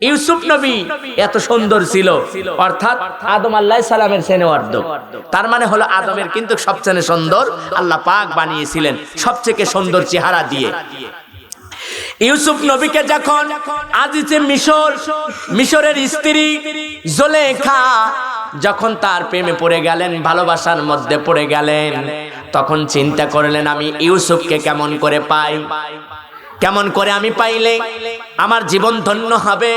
ইউসুফ নবী এত সুন্দর ছিল, অর্থাৎ আদম আলাইহিস সালামের চেনেওয়ার্ধ। তার মানে হলো আদমের কিন্তু সবচেয়ে সুন্দর আল্লাহ পাক বানিয়েছিলেন সবচেয়ে সুন্দর চেহারা দিয়ে। ইউসুফ নবীকে যখন আজিজে মিশরের স্ত্রী জুলেখা যখন তার প্রেমে পড়ে গেলেন, ভালোবাসার মধ্যে পড়ে গেলেন, তখন চিন্তা করলেন আমি ইউসুফকে কেমন করে পাই, কেমন করে আমি পাইলে আমার জীবন ধন্য হবে।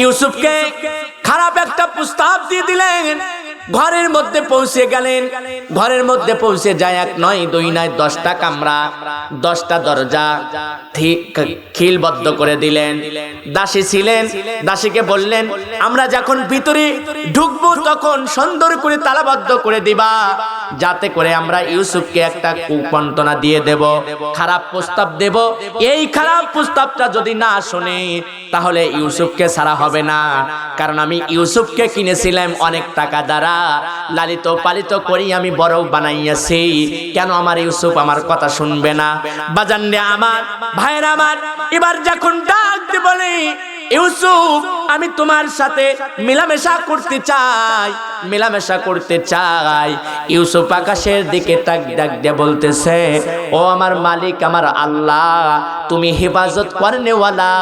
ইউসুফকে খারাপ একটা প্রস্তাব দিয়ে দিলেন। ঘরের মধ্যে পৌঁছে গেলেন, ঘরের মধ্যে পৌঁছে যায় এক নয় দুই নয় 10টা কামরা, 10টা দরজা খিলবদ্ধ করে দিলেন। দাসী ছিলেন, দাসীকে বললেন আমরা যখন ভিতরে ঢুকবো তখন সুন্দর করে তালাবদ্ধ করে দিবা, যাতে করে আমরা ইউসুফকে একটা কুমন্ত্রণা দিয়ে দেব, খারাপ প্রস্তাব দেব। এই খারাপ প্রস্তাবটা যদি না শুনে তাহলে ইউসুফকে ছাড়া হবে না, কারণ আমি ইউসুফকে কিনেছিলাম অনেক টাকা দ্বারা, লালিত পালিত করি আমি বড় বানাইয়াছি, কেন আমার ইউসুফ আমার কথা শুনবে না? বাজান রে আমার, ভাইরা আমার, এবার যখন ডাক দিয়ে বলে ইউসুফ আমি তোমার সাথে মেলামেশা করতে চাই, মেলামেশা করতে চাই, ইউসুফ আকাশের দিকে ডাক দিয়ে বলতেছে ও আমার মালিক, আমার আল্লাহ, তুমি হেফাজত করেনওয়ালা,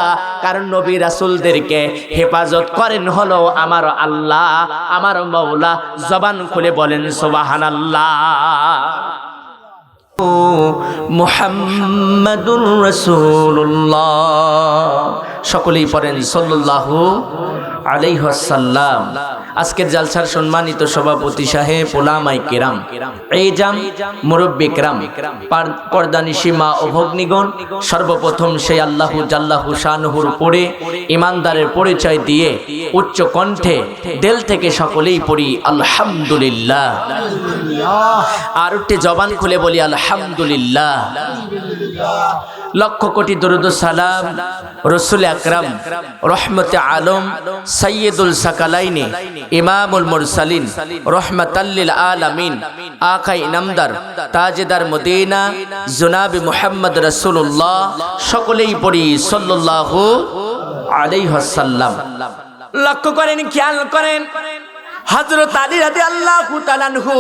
কারণ নবী রাসূলদেরকে হেফাজত করেন হলো আমার আল্লাহ, আমার মওলা। জবান খুলে বলেন সুবহানাল্লাহ। মুহাম্মাদুর রাসূলুল্লাহ, সকলেই পড়েন সাল্লাল্লাহু আলাইহি ওয়াসাল্লাম। আজকের জালসার সম্মানিত সভাপতি সাহেব, উলামায়ে কেরাম, এজাম, মুরব্বি কেরাম, পর্দানিশী মা ও ভগ্নীগণ, সর্বপ্রথম সেই আল্লাহু জাল্লাহু শানুহুর উপরে ইমানদারের পরিচয় দিয়ে উচ্চ কণ্ঠে দিল থেকে সকলেই পড়ি আলহামদুলিল্লাহ। আর একটি জবান খুলে বলি আলহামদুলিল্লাহ। লক্ষ কোটি দরুদ ও সালাম রাসূল আকরাম রহমতে আলম সাইয়্যিদুল সাকালাইনি ইমামুল মুরসালিন রহমাতাল লিল আলামিন আকা ইনামদার তাজেদার মদিনা জনাব মুহাম্মদ রাসূলুল্লাহ, সকলেই পড়ি সাল্লাল্লাহু আলাইহি ওয়াসাল্লাম। লক্ষ্য করেন, খেয়াল করেন, হযরত আলী রাদিয়াল্লাহু তাআলা আনহু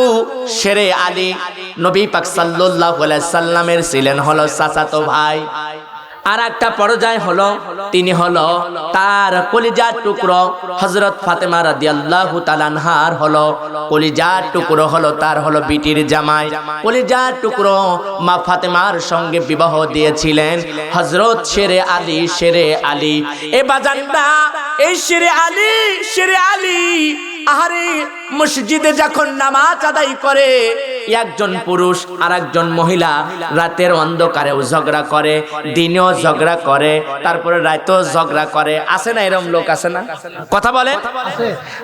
শেরে আলী নবী পাক সাল্লাল্লাহু আলাইহি সাল্লামের ছিলেন হলো চাচাতো ভাই। আর একটা পর্যায় হলো তিনি হলো তার কলিজার টুকরো হযরত ফাতেমা রাদিয়াল্লাহু তাআলা আনহার হলো কলিজার টুকরো, হলো তার হলো বিটির জামাই। কলিজার টুকরো মা ফাতেমার সঙ্গে বিবাহ দিয়েছিলেন হযরত শেরে আলী, শেরে আলী। এ বাজানরা, এই শেরে আলী, শেরে আলী আহারে মসজিদে যখন নামাজ আদায় করে, একজন পুরুষ আর একজন মহিলা রাতের অন্ধকারেও ঝগড়া করে, দিনেও ঝগড়া করে, তারপরে রাতেও ঝগড়া করে। আছে না এরকম লোক? আছে না? কথা বলে,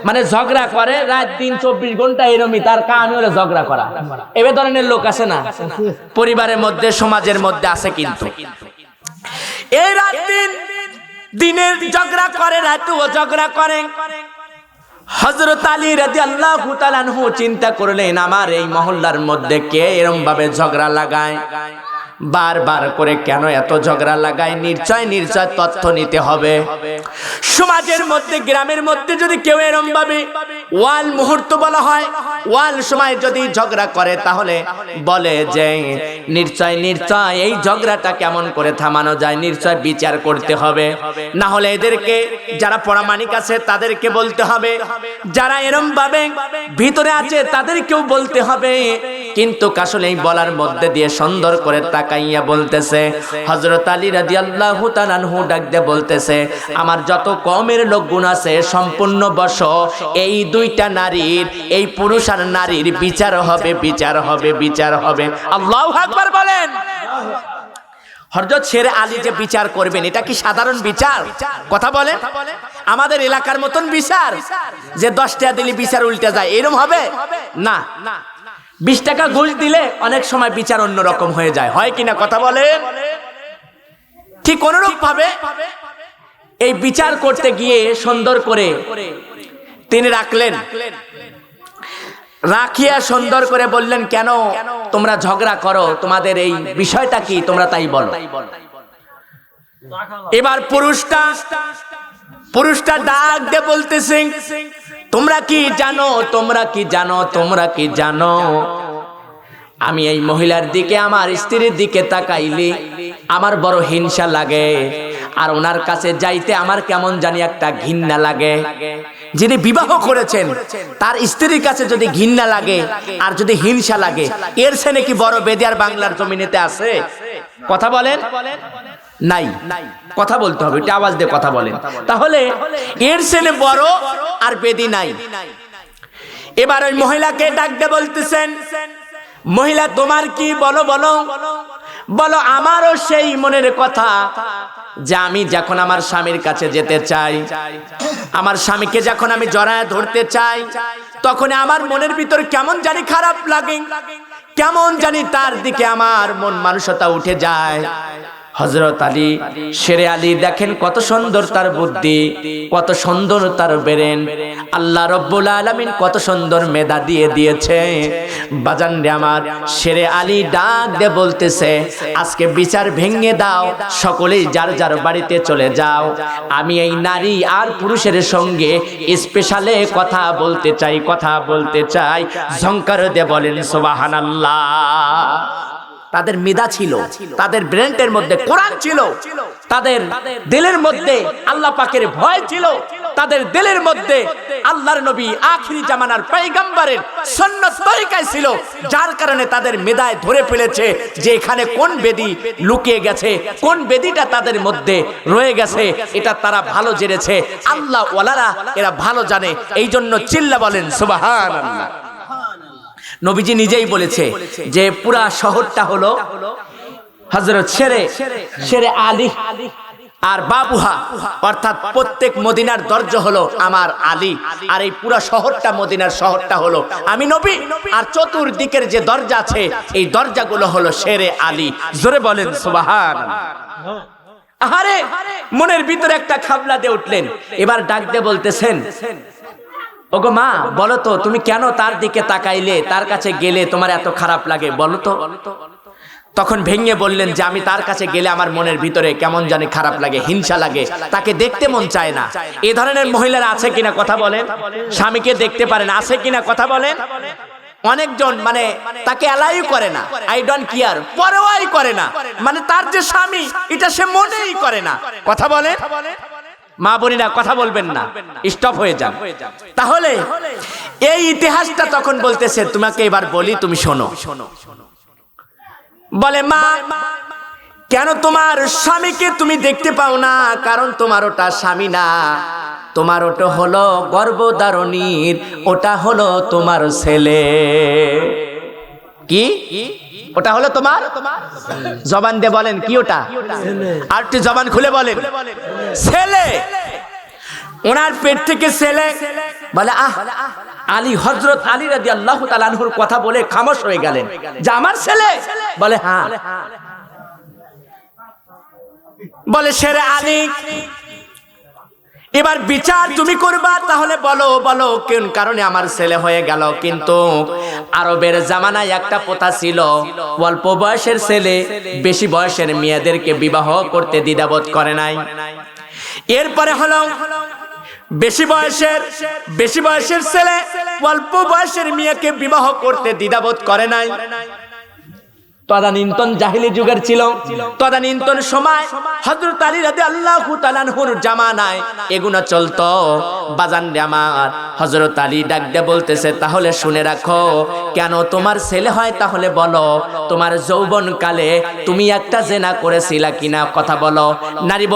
মানে ঝগড়া করে রাত দিন 24 ঘন্টা, এরকমই তার কাম হলো ঝগড়া করা। এই ধরনের লোক আছে না? পরিবারের মধ্যে, সমাজের মধ্যে আছে। কিন্তু এই রাত দিন দিনের ঝগড়া করে, রাতেও ঝগড়া করে। হযরত আলী রাদিয়াল্লাহু তাআলা আনহু চিন্তা করলেন আমার এই মহল্লার মধ্যে কে এরকম ভাবে ঝগড়া লাগায়, বারবার করে কেন এত ঝগড়া লাগায়? নিশ্চয় নিশ্চয় তথ্য নিতে হবে। সমাজের মধ্যে, গ্রামের মধ্যে যদি কেউ এরকম ভাবে ওয়াল মুহূর্ত বলা হয়, ওয়াল সময় যদি ঝগড়া করে, তাহলে বলে যে নিশ্চয় নিশ্চয় এই ঝগড়াটা কেমন করে থামানো যায়, নিশ্চয় বিচার করতে হবে। না হলে এদেরকে, যারা প্রামাণিক আছে তাদেরকে বলতে হবে, যারা এরকম ভাবে ভিতরে আছে তাদেরকেও বলতে হবে। কিন্তু আসলে এই বলার মধ্যে দিয়ে সুন্দর করে তাকাইয়া বলতেছে হযরত আলী রাদিয়াল্লাহু তাআলা আনহু ডাক দিয়ে বলতেছে আমার যত কওমের লোকগুণ আছে সম্পূর্ণ বশ, এই দুইটা নারীর, এই পুরুষ আর নারীর বিচার হবে, বিচার হবে, বিচার হবে। আল্লাহু আকবার বলেন। হযরত শেরে আলী যে বিচার করবেন, এটা কি সাধারণ বিচার? কথা বলেন, আমাদের এলাকার মতন বিচার যে 10 টাকা দিলে বিচার উল্টে যায়, এরকম হবে না। 20 টাকা ঘুষ দিলে অনেক সময় বিচার অন্যরকম হয়ে যায়, হয় কিনা? কথা বলেন। ঠিক অনুরূপ ভাবে এই বিচার করতে গিয়ে সুন্দর করে তিনি রাখলেন, রাখিয়া সুন্দর করে বললেন কেন তোমরা ঝগড়া করো, তোমাদের এই বিষয়টা কি তোমরা তাই বলো। এবার পুরুষটা পুরুষটা ডাক দিয়ে বলতেছে, তোমরা কি জানো, তোমরা কি জানো, তোমরা কি জানো, আমি এই মহিলার দিকে, আমার স্ত্রীর দিকে তাকাইলে আমার বড় হিংসা লাগে, আর ওনার কাছে যাইতে আমার কেমন জানি একটা ঘৃণা লাগে। যিনি বিবাহ করেছেন তার স্ত্রীর কাছে যদি ঘৃণা লাগে আর যদি হিংসা লাগে, এর চেয়ে কি বড় বেদি আর বাংলার জমিনেতে আছে? কথা বলেন, নাই। কথা বলতে হবে, এটা আওয়াজ দিয়ে কথা বলেন। তাহলে এর চেয়ে বড় আর বেদি নাই। এবার ওই মহিলাকে ডাক দিয়ে বলতেছেন, মহিলা তোমার কি, বলো বলো বলো। আমারও সেই মনের কথা যে আমি যখন আমার স্বামীর কাছে যেতে চাই, আমার স্বামীকে যখন আমি জড়ায় ধরতে চাই, তখন আমার মনের ভিতর কেমন জানি খারাপ লাগে, কেমন জানি তার দিকে আমার মন মানসিকতা উঠে যায়। হযরত আলী, শেরে আলী দেখেন কত সুন্দর তার বুদ্ধি, কত সুন্দর তার ব্রেন, আল্লাহ রব্বুল আলামিন কত সুন্দর মেধা দিয়ে দিয়েছে। বাজান রে আমার, শেরে আলী ডাক দিয়ে বলতেছে, আজকে বিচার ভেঙে দাও, সকলেই যার যার বাড়িতে চলে যাও, আমি এই নারী আর পুরুষের সঙ্গে স্পেশালে কথা বলতে চাই, কথা বলতে চাই। ঝংকার দিয়ে বলেন সুবহানাল্লাহ। তাদের মেধা ছিল, তাদের ব্রেনের মধ্যে কোরআন ছিল, তাদের দিলের মধ্যে আল্লাহ পাকের ভয় ছিল, তাদের দিলের মধ্যে আল্লাহর নবী আখিরি জামানার পয়গম্বরের সুন্নাত তরিকায় ছিল, যার কারণে তাদের মেধায় ধরে ফেলেছে যে এখানে কোন বেদি লুকিয়ে গেছে, কোন বেদিটা তাদের মধ্যে রয়ে গেছে, এটা তারা ভালো জেনেছে। আল্লাহ ওয়ালারা এরা ভালো জানে, এই জন্য চিল্লা বলেন সুবহানাল্লাহ। নবীজি নিজেই বলেছে যে পুরা শহরটা হলো হযরত শেরে আলী আর বাবুহা, অর্থাৎ প্রত্যেক মদিনার দরজা হলো আমার আলী, আর এই পুরা শহরটা মদিনার শহরটা হলো আমি নবী, আর চতুর্দিকের যে দরজা আছে এই দরজাগুলো হলো শেরে আলী। জোরে বলেন সুবহানাল্লাহ। আরে মনের ভিতরে একটা খাবলা দিয়ে উঠলেন। এবার ডাক দিয়ে বলতেছেন, ওগো মা, বলো তো তুমি কেন তার দিকে তাকাইলে, তার কাছে গেলে তোমার এত খারাপ লাগে, বলো তো। তখন ভেঙে বললেন যে আমি তার কাছে গেলে আমার মনের ভিতরে কেমন জানি খারাপ লাগে, হিংসা লাগে, তাকে দেখতে মন চায় না। এই ধরনের মহিলারা আছে কিনা কথা বলেন? স্বামীকে দেখতে পারেন, আছে কিনা কথা বলেন? অনেকজন মানে তাকে এলাই করে না, আই ডোন্ট কেয়ার, পরোয়াই করে না, মানে তার যে স্বামী এটা সে মনেই করে না। কথা বলেন মা বোনেরা, কথা বলবেন না, স্টপ হয়ে যান। তাহলে এই ইতিহাসটা তখন বলতেছে, তোমাকে এবার বলি, তুমি শোনো। বলে, মা কেন তোমার স্বামীকে তুমি দেখতে পাও না? কারণ তোমার ওটা স্বামী না, তোমার ওটা হলো গর্ভধারণীর, ওটা হলো তোমার ছেলে। কি ওটা হলো তোমার? জবান দিয়ে বলেন কি ওটা? আর একটু জবান খুলে বলেন, ছেলে। ওনার পেট থেকে ছেলে। বলে আহ, আলী, হযরত আলী রাদিয়াল্লাহু তাআলা আনহুর কথা বলে খামোশ হয়ে গেলেন যে আমার ছেলে? বলে হ্যাঁ। বলে শেরে আলী, এবার বিচার তুমি করবা, তাহলে বলো বলো কোন কারণে আমার ছেলে হয়ে গেল। কিন্তু আরবের জামানায় একটা প্রথা ছিল, অল্প বয়সের ছেলে বেশি বয়সের মেয়েদেরকে বিবাহ করতে দ্বিধাবোধ করে নাই। এরপরে হলো বেশি বয়সের ছেলে অল্প বয়সের মেয়েকে বিবাহ করতে দ্বিধাবোধ করে নাই। তদানীন্তন জাহিলি যুগের ছিল, তদানীন্তন সময় হযরত আলী রাদিয়াল্লাহু তাআলা আনহুর জামানায় এগুলো চলতো। বাজান রে আমার, হযরত আলী ডাক দিয়ে বলতেছে, তাহলে শুনে রাখো, কেন তোমার ছেলে হয় তাহলে বলো, তোমার যৌবন কালে তুমি একটা জেনা করেছিলা কিনা, কথা বলো। নারী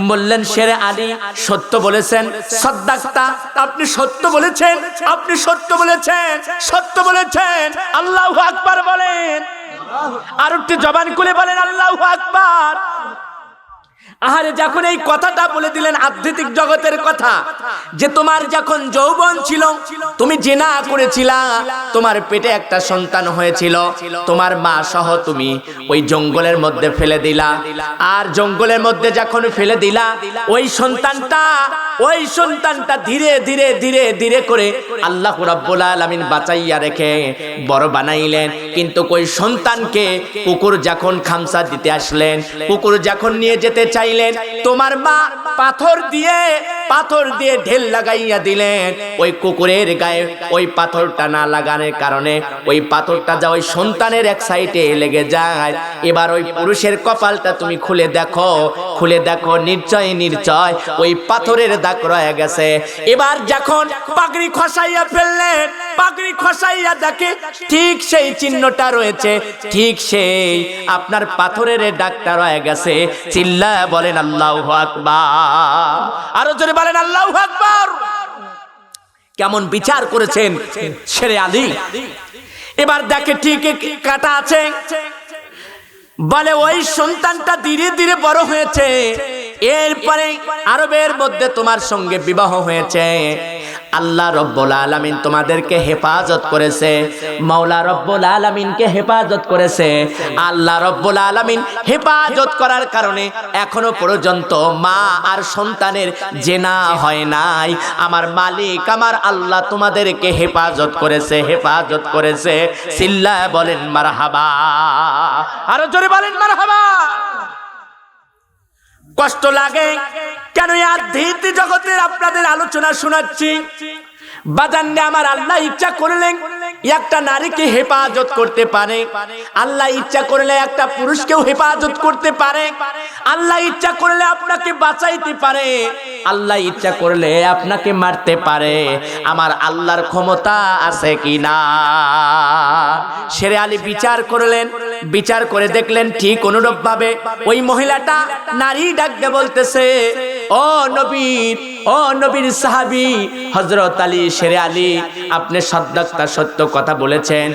বললেন শেরে আলী, সত্য বলেছেন, সাদ্দাক্তা, আপনি সত্য বলেছেন, আপনি সত্য বলেছেন, সত্য বলেছেন। আল্লাহু আকবার বলেন, আর একটু জবান খুলে বলেন আল্লাহু আকবার। আহারে, যখন এই কথাটা বলে দিলেন আধ্যাত্মিক জগতের কথা, যে তোমার যখন যৌবন ছিল তুমি জিনা করেছিলা, তোমার পেটে একটা সন্তান হয়েছিল, তোমার মা সহ তুমি ওই জঙ্গলের মধ্যে ফেলে দিলা, আর জঙ্গলের মধ্যে যখন ফেলে দিলা ওই সন্তানটা ধীরে ধীরে ধীরে ধীরে করে আল্লাহ রাব্বুল আলামিন বাঁচাইয়া রেখে বড় বানাইলেন। কিন্তু ওই সন্তানকে কুকুর যখন খামসা দিতে আসলেন, কুকুর যখন নিয়ে যেতে চাই চাইলেন, তোমার মা পাথর দিয়ে ঢেল লাগাইয়া দিলেন। ওই কুকুরের গায়ে ওই পাথরটা না লাগানোর কারণে ওই পাথরটা যা ওই সন্তানের এক সাইডে লেগে যায়। এবার ওই পুরুষের কপালটা তুমি খুলে দেখো, নিশ্চয় ওই পাথরের দাগ রয়ে গেছে। এবার যখন পাগড়ি খসাইয়া ফেললেন, পাগড়ি খসাইয়া দেখে ঠিক সেই চিহ্নটা রয়েছে, ঠিক সেই আপনার পাথরের দাগটা রয়ে গেছে। চিল্লায়া বলেন আল্লাহু আকবার, আরো জোরে বলেন আল্লাহু আকবার। কেমন বিচার করেছেন শেরে আলী। এবার দেখে ঠিক কাটা আছে, বলে ওই সন্তানটা ধীরে ধীরে বড় হয়েছে, এরপরে আরবের মধ্যে তোমার সঙ্গে বিবাহ হয়েছে। আল্লাহ রব্বুল আলামিন তোমাদেরকে হেফাজত করেছে, মাওলা রব্বুল আলামিনকে হেফাজত করেছে। আল্লাহ রব্বুল আলামিন হেফাজত করার কারণে এখনো পর্যন্ত মা আর সন্তানের জেনা হয় নাই। আমার মালিক আমার আল্লাহ তোমাদেরকে হেফাজত করেছে। চিল্লায়া বলেন মারহাবা, আরো জোরে বলেন মারহাবা। কষ্ট লাগে কেন এই আধ্যাত্মিক জগতের আপনাদের আলোচনা শোনাচ্ছি। বাজাননে আমার আল্লাহ ইচ্ছা করলেন একটা নারীকে হেফাজত করতে পারে, আল্লাহ ইচ্ছা করলে একটা পুরুষকেও হেফাজত করতে পারে, আল্লাহ ইচ্ছা করলে আপনাকে বাঁচাইতে পারে, আল্লাহ ইচ্ছা করলে আপনাকে মারতে পারে। আমার আল্লাহর ক্ষমতা আছে কিনা? শেরে আলী বিচার করলেন, বিচার করে দেখলেন ঠিক অনুরূপ ভাবে ওই মহিলাটা নারী ডাকতে বলতেছে, ও নবীর সাহাবী হযরত আলী, শেরে আলী, আপনি সত্য কথা বলেছেন।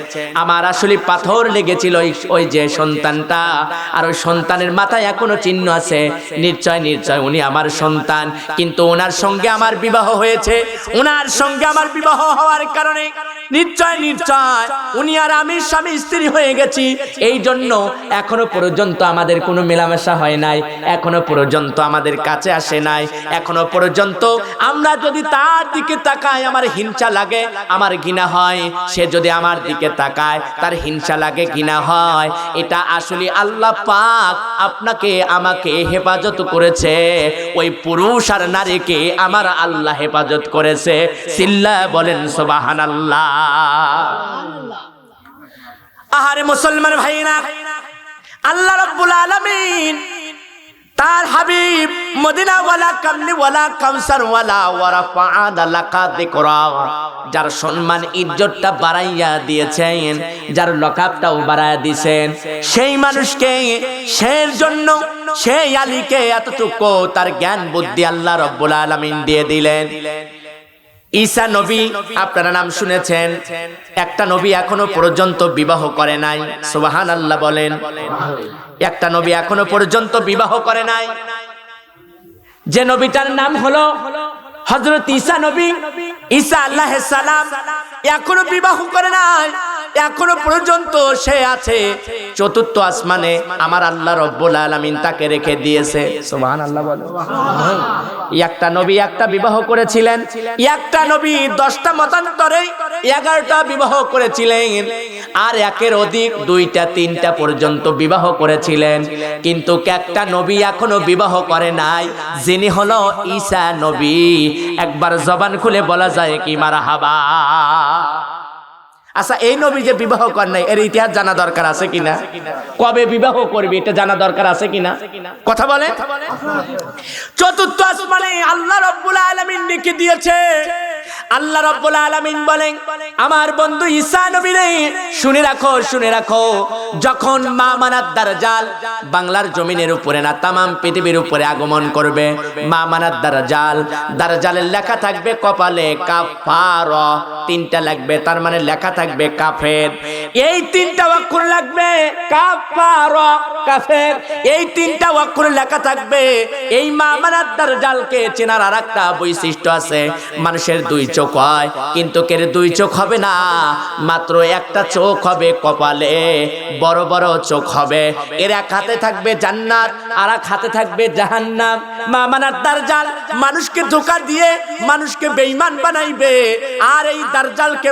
আমার আসলে পাথর লেগেছিল ওই যে সন্তানটা, আর ওই সন্তানের মাথায় এখনো চিহ্ন আছে। নিশ্চয় উনি আমার সন্তান, কিন্তু ওনার সঙ্গে আমার বিবাহ হয়েছে। ওনার সঙ্গে আমার বিবাহ হওয়ার কারণে নিশ্চয় উনি আর আমি স্বামী স্ত্রী হয়ে গেছি। এই জন্য এখনো পর্যন্ত আমাদের কোনো মেলামেশা হয় নাই, এখনো পর্যন্ত আমাদের কাছে আসে নাই। এখনো পর্যন্ত আমরা যদি তার দিকে তাকাই আমার হিংসা লাগে, আমার ঘৃণা হয়। সে যদি আমার দিকে তাকায় তার হিংসা লাগে, ঘৃণা হয়। এটা আসলে আল্লাহ পাক আপনাকে আমাকে হেফাজত করেছে। ওই পুরুষ আর নারীকে আমার আল্লাহ হেফাজত করেছে। চিল্লায়া বলেন সুবহানাল্লাহ। আহারে মুসলমান ভাইরা, আল্লাহ রাব্বুল আলামিন তার হাবিব মদিনা ওয়ালা কামলি ওয়ালা কামসার ওয়ালা ওয়ারাফা'না লাকা যিকরা, যার সম্মান ইজ্জতটা বাড়াইয়া দিয়েছেন, যার লকাবটাও বাড়াইয়া দিয়েছেন, সেই মানুষকে সেই জন্য সেই আলীকে এতটুকু তার জ্ঞান বুদ্ধি আল্লাহ রাব্বুল আলামিন দিয়ে দিলেন। ঈসা নবী আপনারা নাম শুনেছেন, একটা নবী এখনো পর্যন্ত বিবাহ করে নাই। সুবহানাল্লাহ বলেন। একটা নবী এখনো পর্যন্ত বিবাহ করে নাই, যে নবীটার নাম হলো হযরত ঈসা নবী। ঈসা আলাইহিস সালাম এখনো বিবাহ করে নাই, এখনো পর্যন্ত সে আছে চতুর্থ আসমানে। আমার আল্লাহ রব্বুল আলামিন তাকে রেখে দিয়েছে। সুবহানাল্লাহ বলেন। একটা নবী একটা বিবাহ করেছিলেন, একটা নবী 10টা মতান্তরে 11টা বিবাহ করেছিলেন, আর একের অধিক 2টা 3টা পর্যন্ত বিবাহ করেছিলেন। কিন্তু একটা নবী এখনো বিবাহ করে নাই, যিনি হলো ঈসা নবী। একবার জবান খুলে বলা যায় কি মারহাবা। আচ্ছা, এই নবী যে বিবাহ করেন নাই এর ইতিহাস জানা দরকার আছে কিনা? কবে বিবাহ করবে এটা জানা দরকার আছে কিনা? কথা বলে। চতুর্থ আসমানে আল্লাহ রাব্বুল আলামিন লিখে দিয়েছে। আল্লাহ রাব্বুল আলামিন বলেন, আমার বন্ধু ঈসা নবী রে, শুনে রাখো, যখন মামানাত দাজ্জাল বাংলার জমিনের উপরে না তামাম পৃথিবীর উপরে আগমন করবে, মামানাত দাজ্জালের লেখা থাকবে কপালে কাফার, 3টা লাগবে, তার মানে লেখা থাকবে কাফের। এই 3টা অক্ষর লাগবে কাফার, কাফের। এই 3টা অক্ষর লেখা থাকবে। এই মামানাত দাজ্জালকে চেনার আরেকটা বৈশিষ্ট্য আছে, মানুষের 2 চোখ চোখ হয়, কিন্তু কের দুই চোখ হবে না, মাত্র একটা চোখ হবে কপালে, বড় বড় চোখ হবে। এর এক হাতে থাকবে জান্নাত আর এক হাতে থাকবে জাহান্নাম। মামানার দাজ্জাল মানুষকে ধোঁকা দিয়ে মানুষকে বেঈমান বানাইবে, আর এই দাজ্জালকে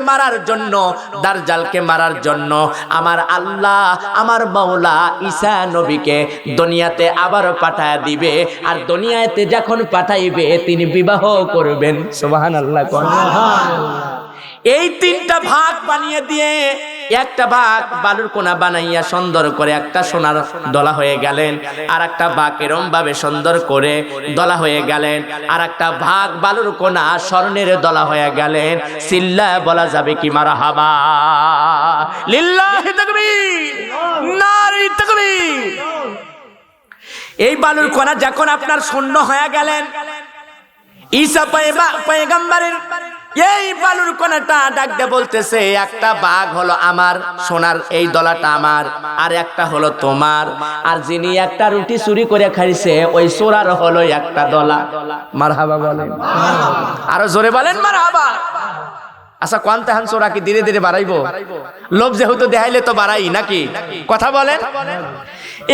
মারার জন্য আমার আল্লাহ আমার মাওলা ঈসা নবীকে দুনিয়াতে আবার পাঠায় দিবে। আর দুনিয়াতে যখন পাঠাইবে তিনি বিবাহ করবেন। সুবহানাল্লাহ। এই তিনটা ভাগ বানিয়ে দিয়ে একটা ভাগ বালুর কোনা বানাইয়া সুন্দর করে একটা সোনার দলা হয়ে গেলেন, আর একটা ভাগ এরম ভাবে সুন্দর করে দলা হয়ে গেলেন, আর একটা ভাগ বালুর কোনা স্বর্ণের দলা হয়ে গেলেন। চিল্লায় বলা যাবে কি মারহাবা, লিল্লাহি তাকবীর, নারে তাকবীর। এই বালুর কোনা যখন আপনার শূন্য হয়ে গেলেন, ঈসা পয়গম্বরের এই বালুর কোনাটা ডাকতে বলতেছে, একটা ভাগ হলো আমার, সোনার এই দলাটা আমার, আর একটা হলো তোমার। আর যিনি একটা রুটি চুরি করে খাইছে ওই চোরার হলো একটা দলা। মারহাবা বলেন, আরো জোরে বলেন মারহাবা। আচ্ছা কোনটাহান চোরা কি ধীরে ধীরে বাড়াইবো? লোভ যেহেতু দেখাইলে তো বাড়াই নাকি, কথা বলেন।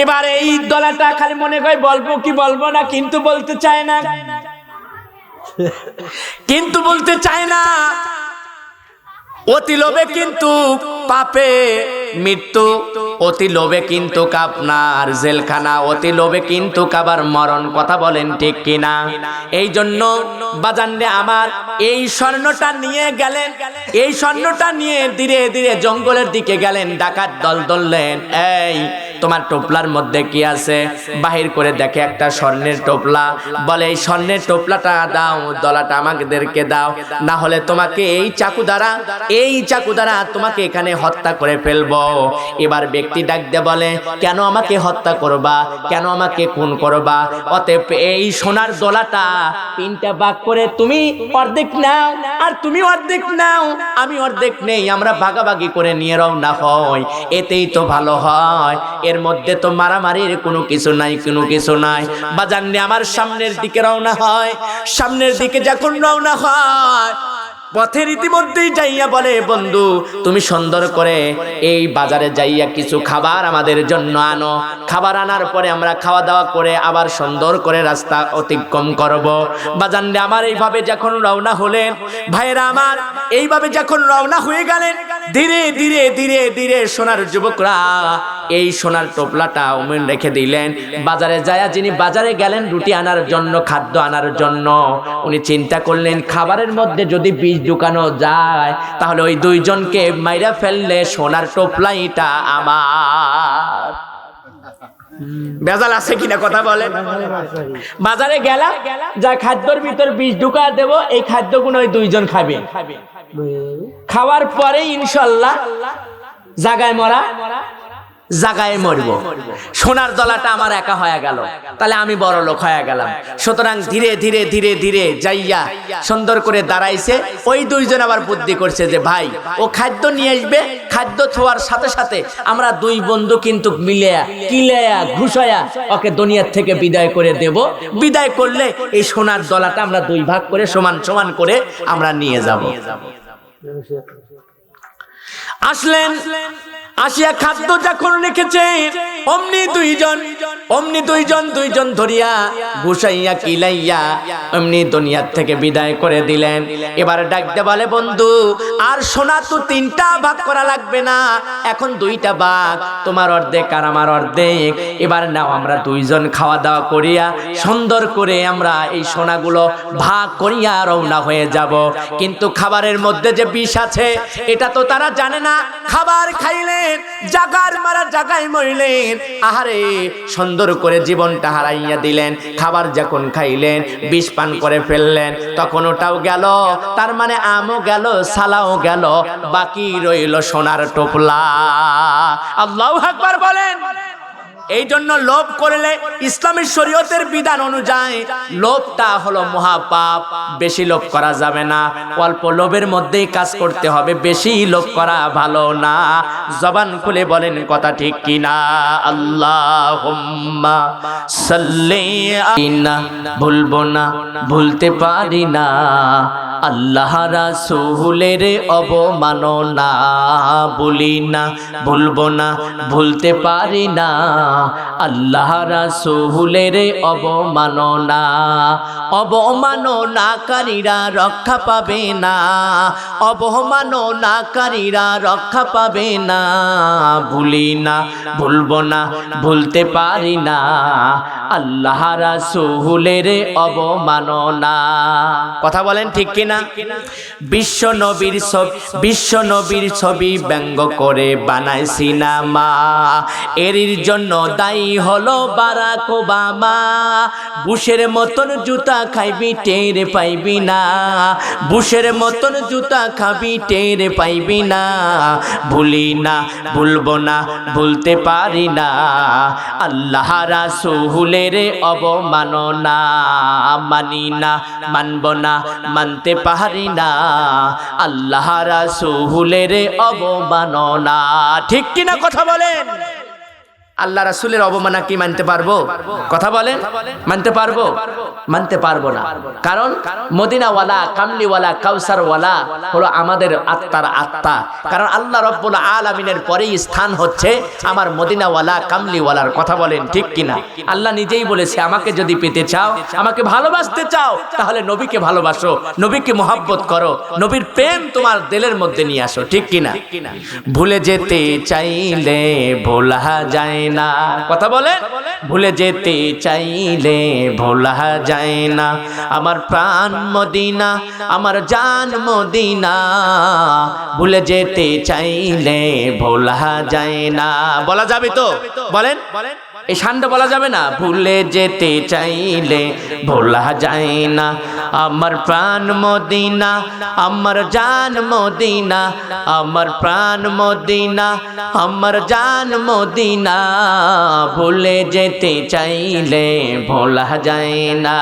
এবারে এই দলাটা খালি মনে করে বলবো কি বলবো না, কিন্তু বলতে চায় না, কিন্তু বলতে চায় না। অতি লোভে কিন্তু পাপে মৃত্যু, অতি লোভে কিন্তু আপনার জেলখানা, অতি লোভে কিন্তু কাবার মরণ। কথা বলেন ঠিক কিনা? এই জন্য বাজানরে আমার এই স্বর্ণটা নিয়ে গেলেন, এই স্বর্ণটা নিয়ে ধীরে ধীরে জঙ্গলের দিকে গেলেন। ডাকাত দল ধরলেন, এই তোমার টোপলার মধ্যে কি আছে? বাহির করে দেখে একটা স্বর্ণের টোপলা। বলে এই স্বর্ণের টোপলাটা দাও, দলাটা আমাদেরকে দাও, না হলে তোমাকে এই চাকু দ্বারা তোমাকে এখানে হত্যা করে ফেলবো। এবার ব্যক্তি ডাক দিয়ে বলে, কেন আমাকে হত্যা করবা, কেন আমাকে খুন করবা? অতএব এই সোনার দলাটা তিনটা ভাগ করে তুমি অর্ধেক নাও, আর তুমি অর্ধেক নাও, আমি অর্ধেক নেই, আমরা ভাগাভাগি করে নিয়ে রওনা হই, এতেই তো ভালো হয়। এর মধ্যে তো মারামারির কোনো কিছু নাই। বাজানরে আমার সামনের দিকে রওনা হয়। সামনের দিকে যখন রওনা হয়, পথের ইতিমধ্যেই যাইয়া বলে, বন্ধু তুমি সুন্দর করে এই বাজারে যাইয়া কিছু খাবার আমাদের জন্য আনো। খাবার আনার পরে আমরা খাওয়া দাওয়া করে আবার সুন্দর করে রাস্তা অতিক্রম করব। বাজানরে আমার এইভাবে যখন রওনা হলেন, ভাইরা আমার এইভাবে যখন রওনা হয়ে গেলেন, ধীরে ধীরে ধীরে ধীরে সোনার যুবকরা এই সোনার টোপলাটা উমেন রেখে দিলেন। বাজারে যায়া যিনি বাজারে গেলেন রুটি আনার জন্য, খাদ্য আনার জন্য, উনি চিন্তা করলেন খাবারের মধ্যে যদি বিষ ঢুকানো যায় তাহলে ওই দুইজনকে মাইরা ফেললে সোনার টোপলাইটা আমার। বেজাল আছে কিনা কথা বলেন? বাজারে গেলাম, যা খাদ্যর ভিতর বিষ ঢুকা দেব, এই খাদ্যগুলো ওই দুইজন খাবে। খাওয়ার পরে ইনশাআল্লাহ জাগায় মরব। সোনার দলাটা আমার একা হয়ে গেল, তাহলে আমি বড় লোক হয়ে গেলাম। সুতরাং ধীরে ধীরে ধীরে ধীরে যাইয়া সুন্দর করে দাঁড়াইছে। ওই দুইজন আবার বুদ্ধি করছে যে ভাই ও খাদ্য নিয়ে আসবে, খাদ্য ছোঁয়ার সাথে সাথে আমরা দুই বন্ধু কিন্তু কিলায়া ঘুষায়া ওকে দুনিয়ার থেকে বিদায় করে দেব। বিদায় করলে এই সোনার দলাটা আমরা দুই ভাগ করে সমান সমান করে আমরা নিয়ে যাব। আসলেন, আসিয়া খাদ্য যখন রেখেছে, অমনি দুইজন ধরিয়া ঘুষাইয়া কিলাইয়া অমনি দুনিয়ার থেকে বিদায় করে দিলেন। এবার ডাকতে বলে, বন্ধু আর সোনা তো তিনটা ভাগ করা লাগবে না, এখন দুইটা ভাগ, তোমার অর্ধেক আর আমার অর্ধেক। এবার নাও আমরা দুইজন খাওয়া দাওয়া করিয়া সুন্দর করে আমরা এই সোনাগুলো ভাগ করিয়া রওনা হয়ে যাব। কিন্তু খাবারের মধ্যে যে বিষ আছে এটা তো তারা জানে না। খাবার খাইলেন, জাগায় মরলেন, আহারে সুন্দর করে জীবনটা হারাইয়া দিলেন। খাবার যখন খাইলেন, বিষ পান করে ফেললেন, তখন ওটাও গেল, তার মানে আমও গেল, সালাও গেল, বাকি রইল সোনার টোপলা। আল্লাহু আকবার বলেন। এই জন্য লোভ করলে ইসলামের শরীয়তের বিধান অনুযায়ী লোভটা হলো মহাপাপ। বেশি লোভ করা যাবে না, অল্প লোভের মধ্যেই কাজ করতে হবে, বেশি লোভ করা ভালো না। জবান খুলে বলেন কথা ঠিক কিনা? আল্লাহুম্মা সাল্লি আলাইনা, ভুলবো না, ভুলতে পারি না, আল্লাহ রাসূলের অবমাননা, বলি না ভুলবো না ভুলতে পারি না, আল্লাহ রাসূলের অবমাননা। অবমাননাকারীরা রক্ষা পাবে না, অবমাননাকারীরা রক্ষা পাবে না, ভুলি না ভুলবো না ভুলতে পারি না, আল্লাহ রাসূলের অবমাননা। কথা বলেন ঠিক কিনা? বিশ্ব নবীর ছবি ব্যঙ্গ করে বানায় সিনেমা, এর জন্য দায়ী হলো বারাক ওবামা। বুশের মতন জুতা খাইবি টের পাইবি না, বুশের মতন জুতা খাবি টের পাইবি না, ভুলি না ভুলবো না ভুলতে পারি না, আল্লাহ রাসূলের অবমাননা। মানি না মানব না মানতে পারি না, আল্লাহ রাসূলের অবমাননা। ঠিক কিনা কথা বলেন? আল্লাহ রাসূলের অবমাননা কি মানতে পারবো? কথা বলেন, মানতে পারবো? মানতে পারবো না। কারণ মদিনাওয়ালা, কামলিওয়ালা, কাউসারওয়ালা হলো আমাদের আত্মার আত্মা। কারণ আল্লাহ রাব্বুল আলামিনের পরেই স্থান হচ্ছে আমার মদিনাওয়ালা, কামলিওয়ালার। কথা বলেন ঠিক কিনা? আল্লাহ নিজেই বলেছে, আমাকে যদি পেতে চাও, আমাকে ভালোবাসতে চাও, তাহলে নবীকে ভালোবাসো, নবীকে মহব্বত করো, নবীর প্রেম তোমার দিলের মধ্যে নিয়ে আসো। ঠিক কিনা? ভুলে যেতে চাইলে ভোলা যায় না। কথা বলেন, ভুলে যেতে চাইলে ভোলা যায় না, আমার প্রাণ মদিনা, আমার জান মদিনা, ভুলে যেতে চাইলে ভোলা যায় না। বলা যাবে তো? বলেন, এই শানটা বলা যাবে না? ভুলে যেতে চাইলে ভোলা যায় না, আমার প্রাণ মদিনা, আমার জান মদিনা, আমার প্রাণ মদিনা, আমার জান মদিনা, ভুলে যেতে চাইলে ভোলা যায় না।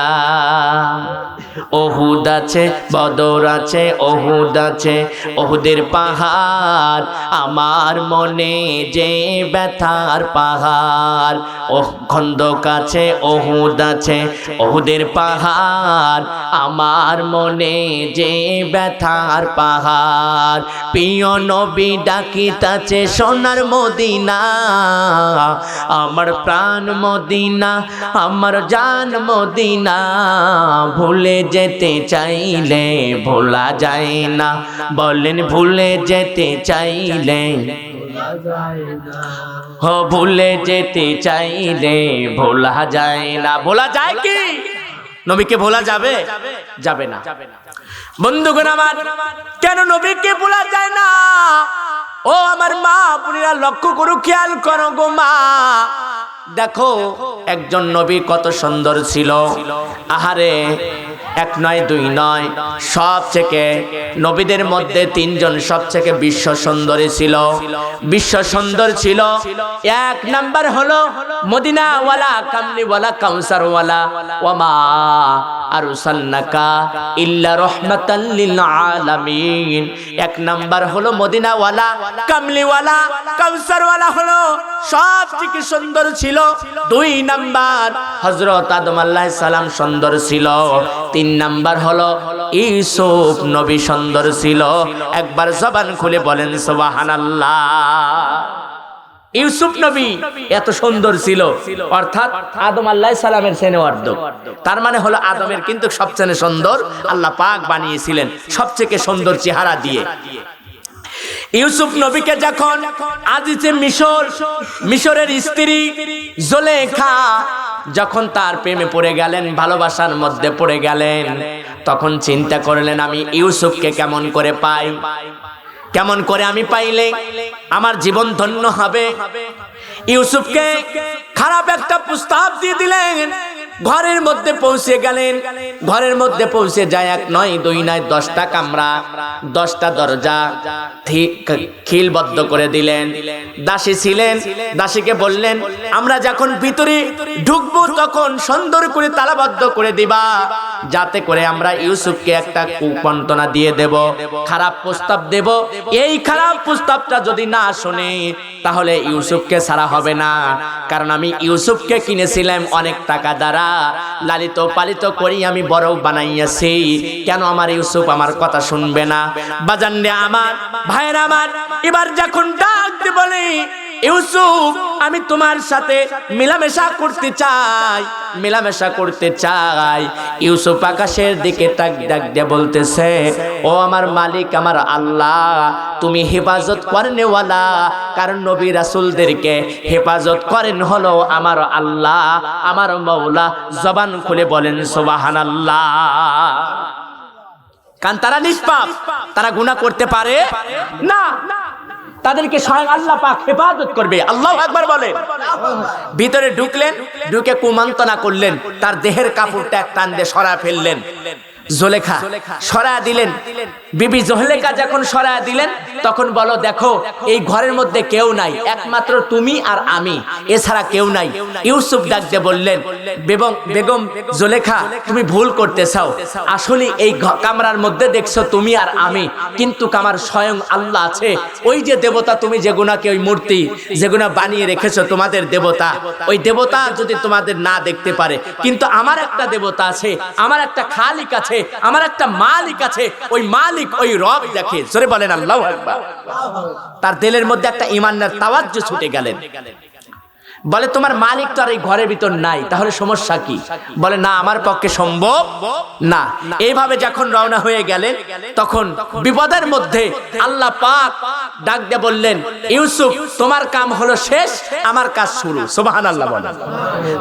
ওহুদ আছে, বদর আছে, ওহুদ আছে, ওহুদের পাহাড়, আমার মনে যে ব্যথার পাহাড়। ওহ খন্দক আছে, ওহুদ আছে, ওহুদের পাহাড়, আমার মনে যে ব্যথার পাহাড়। প্রিয় নবী ডাকিতাছে সোনার মদিনা, আমার প্রাণ মদিনা, আমার জান মদিনা, ভুলে যেতে চাইলে ভোলা যায় না। বলেন, ভুলে যেতে চাইলে ভুলে যেতে চাইলে ভোলা যায় না। ভোলা যায় কি? নবীকে ভোলা যাবে? যাবে না। বন্ধুগণ আমার, কেন নবীকে ভোলা যায় না? ও আমার মা বোনেরা, লক্ষ্য করো, খেয়াল করো গো মা। দেখো একজন নবী কত সুন্দর ছিল। আহারে, এক নয় দুই নয়, সব থেকে নবীদের মধ্যে তিনজন সব থেকে বিশ্ব সুন্দরী ছিল। বিশ্ব সুন্দর ছিল। এক নাম্বার হলো মদিনাওয়ালা, কামলিওয়ালা, কাউসারওয়ালা। ওয়ামা আরসালনাকা ইল্লা রাহমাতাল লিল আলামিন। এক নাম্বার হলো মদিনাওয়ালা, কামলিওয়ালা, কাউসারওয়ালা হলো সব থেকে সুন্দর ছিল। দুই নাম্বার হযরত আদম আলাইহিস সালাম সুন্দর ছিল। তিন নাম্বার হলো ইউসুফ নবী সুন্দর ছিল। একবার জবান খুলে বলেন সুবহানাল্লাহ। ইউসুফ নবী এত সুন্দর ছিল, অর্থাৎ আদম আলাইহিস সালামের চেয়ে অর্ধেক। তার মানে হলো আদমের কিন্তু সবচেয়ে সুন্দর আল্লাহ পাক বানিয়েছিলেন, সবচেয়ে সুন্দর চেহারা দিয়ে। ইউসুফ নবীকে যখন আজিজে মিশরের স্ত্রী জুলেখা যখন তার প্রেমে পড়ে গেলেন, ভালোবাসার মধ্যে পড়ে গেলেন, তখন চিন্তা করলেন, আমি ইউসুফকে কেমন করে পাই, কেমন করে আমি পাইলে আমার জীবন ধন্য হবে। ইউসুফকে খারাপ একটা প্রস্তাব দিয়ে দিলেন। ঘরের মধ্যে পৌঁছে গেলেন। ঘরের মধ্যে পৌঁছে যায় এক নয় দুই নয় 10টা কামরা, 10টা দরজা খিলবদ্ধ করে দিলেন। দাসী ছিলেন, দাসীকে বললেন, আমরা যখন ভিতরে ঢুকবো তখন সুন্দর করে তালাবদ্ধ করে দিবা, যাতে করে আমরা ইউসুফকে একটা কুমন্ত্রণা দিয়ে দেব, খারাপ প্রস্তাব দেব। এই খারাপ প্রস্তাবটা যদি না শুনে তাহলে ইউসুফকে ছাড়া হবে না, কারণ আমি ইউসুফকে কিনেছিলাম অনেক টাকা দ্বারা, লালিত পালিত করি আমি বড় বানাইয়াছি, কেন আমার ইউসুফ আমার কথা শুনবে না? বাজান রে আমার, ভাইরা আমার, এবার যখন ডাক দিয়ে বলে ইউসুফ আমি তোমার সাথে মেলামেশা করতে চাই, মেলামেশা করতে চাই, ইউসুফ আকাশের দিকে তাক ডাক দিয়ে বলতেছে, ও আমার মালিক, আমার আল্লাহ, তুমি হেফাজত করেনওয়ালা, কারণ নবী রাসূলদেরকে হেফাজত করেন হলো আমার আল্লাহ, আমার মাওলা। জবান খুলে বলেন সুবহানাল্লাহ। কারণ তারা নিষ্পাপ, তারা গুনাহ করতে পারে না, তাদেরকে স্বয়ং আল্লাহ পাক হেফাজত করবে। আল্লাহু আকবার বলেন। ভিতরে ঢুকলেন, ঢুকে কুমন্ত্রণা করলেন, তার দেহের কাপড়টা এক টান দিয়ে সরায় ফেললেন। জুলেখা সরায় দিলেন। বিবি জুলেখা যখন সরায় দিলেন তখন বলো, দেখো এই ঘরের মধ্যে কেউ নাই, একমাত্র তুমি আর আমি, এছাড়া কেউ নাই। ইউসুফ ডাক দিয়ে বললেন, বেগম জুলেখা তুমি ভুল করতে চাও, আসলে এই কামরার মধ্যে দেখছো তুমি আর আমি, কিন্তু আমার স্বয়ং আল্লাহ আছে। ওই যে দেবতা, তুমি যেগুনাকে ওই মূর্তি যেগুনা বানিয়ে রেখেছো তোমাদের দেবতা, ওই দেবতা যদি তোমাদের না দেখতে পারে, কিন্তু আমার একটা দেবতা আছে, আমার একটা খালিক আছে, আমার একটা মালিক আছে, ওই মালিক ওই রব দেখে। জোরে বলেন আল্লাহু আকবার। তার দিলের মধ্যে একটা ঈমানের তাওয়াজ্জু ছুটে গেলেন। বলে তোমার মালিক তো আর এই ঘরের ভিতর নাই, তাহলে সমস্যা কি? বলে না, আমার পক্ষে সম্ভব না। এইভাবে যখন রওনা হয়ে গেলেন তখন বিপদের মধ্যে আল্লাহ পাক ডাক দিয়ে বললেন, ইউসুফ তোমার কাম হলো শেষ, আমার কাজ শুরু। সুবহানাল্লাহ বলেন।